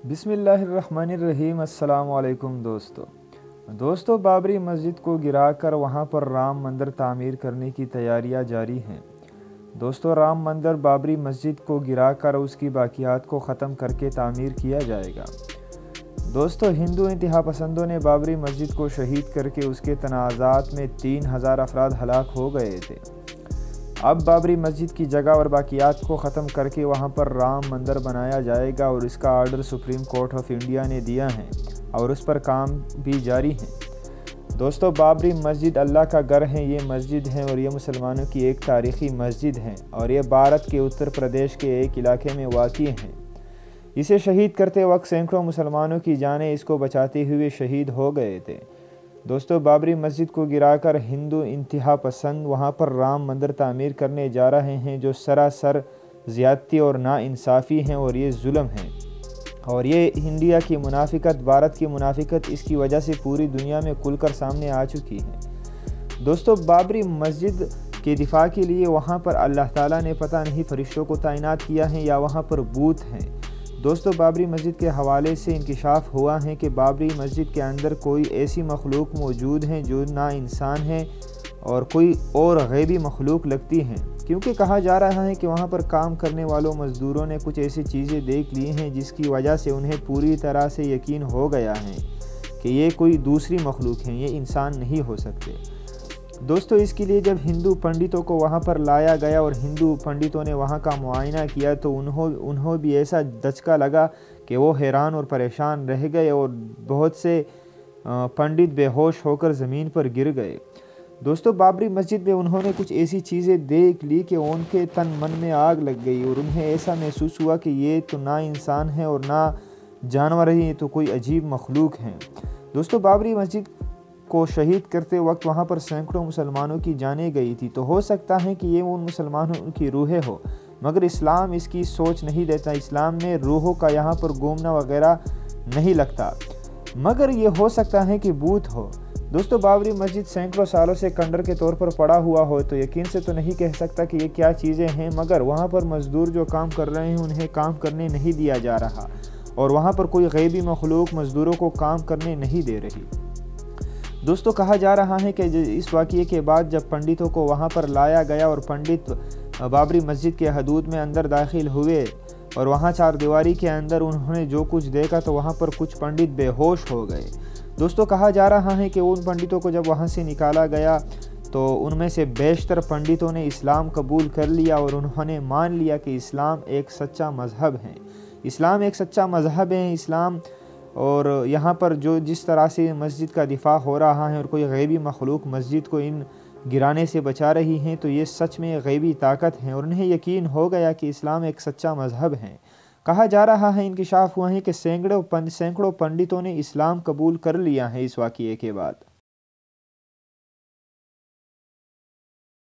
बिस्मिल्लाहिर्रहमानिर्रहीम। अस्सलाम वालेकुम दोस्तों, बाबरी मस्जिद को गिराकर वहां पर राम मंदिर तामीर करने की तैयारियां जारी हैं। दोस्तों, राम मंदिर बाबरी मस्जिद को गिराकर उसकी बाकियात को ख़त्म करके तामीर किया जाएगा। दोस्तों, हिंदू इंतहा पसंदों ने बाबरी मस्जिद को शहीद करके उसके तनाज़ात में 3000 अफराद हलाक हो गए थे। अब बाबरी मस्जिद की जगह और बाकियात को ख़त्म करके वहां पर राम मंदिर बनाया जाएगा और इसका order supreme court of India ने दिया है और उस पर काम भी जारी है। दोस्तों, बाबरी मस्जिद अल्लाह का घर है, ये मस्जिद है और ये मुसलमानों की एक तारीख़ी मस्जिद है और ये भारत के उत्तर प्रदेश के एक इलाके में वाक़ई है। इसे शहीद करते वक्त सैकड़ों मुसलमानों की जानें इसको बचाते हुए शहीद हो गए थे। दोस्तों, बाबरी मस्जिद को गिराकर हिंदू इंतहा पसंद वहां पर राम मंदिर तामीर करने जा रहे हैं, जो सरासर ज़्यादती और नाइंसाफ़ी हैं और ये जुल्म है और ये इंडिया की मुनाफिकत, भारत की मुनाफिकत, इसकी वजह से पूरी दुनिया में खुलकर सामने आ चुकी है। दोस्तों, बाबरी मस्जिद के दिफा के लिए वहाँ पर अल्लाह ताला ने पता नहीं फरिश्तों को तैनात किया है या वहाँ पर बूत हैं। दोस्तों, बाबरी मस्जिद के हवाले से इंकिशाफ हुआ है कि बाबरी मस्जिद के अंदर कोई ऐसी मखलूक मौजूद हैं जो ना इंसान है और कोई और गैबी मखलूक लगती हैं, क्योंकि कहा जा रहा है कि वहाँ पर काम करने वालों मज़दूरों ने कुछ ऐसी चीज़ें देख ली हैं जिसकी वजह से उन्हें पूरी तरह से यकीन हो गया है कि ये कोई दूसरी मखलूक हैं, ये इंसान नहीं हो सकते। दोस्तों, इसके लिए जब हिंदू पंडितों को वहाँ पर लाया गया और हिंदू पंडितों ने वहाँ का मुआयना किया तो उन्हों भी ऐसा दचका लगा कि वो हैरान और परेशान रह गए और बहुत से पंडित बेहोश होकर ज़मीन पर गिर गए। दोस्तों, बाबरी मस्जिद में उन्होंने कुछ ऐसी चीज़ें देख ली कि उनके तन मन में आग लग गई और उन्हें ऐसा महसूस हुआ कि ये तो ना इंसान है और ना जानवर है, ये तो कोई अजीब मखलूक हैं। दोस्तों, बाबरी मस्जिद को शहीद करते वक्त वहाँ पर सैकड़ों मुसलमानों की जानें गई थी, तो हो सकता है कि ये उन मुसलमानों की रूहें हो, मगर इस्लाम इसकी सोच नहीं देता। इस्लाम में रूहों का यहाँ पर घूमना वगैरह नहीं लगता, मगर ये हो सकता है कि भूत हो। दोस्तों, बाबरी मस्जिद सैकड़ों सालों से खंडर के तौर पर पड़ा हुआ हो तो यकीन से तो नहीं कह सकता कि ये क्या चीज़ें हैं, मगर वहाँ पर मज़दूर जो काम कर रहे हैं उन्हें काम करने नहीं दिया जा रहा और वहाँ पर कोई गैबी मखलूक मज़दूरों को काम करने नहीं दे रही। दोस्तों, कहा जा रहा है कि इस वाक़ये के बाद जब पंडितों को वहाँ पर लाया गया और पंडित बाबरी मस्जिद के हदूद में अंदर दाखिल हुए और वहाँ चार दीवारी के अंदर उन्होंने जो कुछ देखा तो वहाँ पर कुछ पंडित बेहोश हो गए। दोस्तों, कहा जा रहा है कि उन पंडितों को जब वहाँ से निकाला गया तो उनमें से बेशतर पंडितों ने इस्लाम कबूल कर लिया और उन्होंने मान लिया कि इस्लाम एक सच्चा मज़हब है। इस्लाम एक सच्चा मज़हब है। इस्लाम और यहाँ पर जो जिस तरह से मस्जिद का दिफा हो रहा है और कोई गैबी मखलूक मस्जिद को इन गिराने से बचा रही हैं, तो ये सच में गैबी ताकत है और उन्हें यकीन हो गया कि इस्लाम एक सच्चा मज़हब है। कहा जा रहा है, इंकिशाफ हुआ है कि सैकड़ों पंडितों ने इस्लाम कबूल कर लिया है इस वाक़ये के बाद।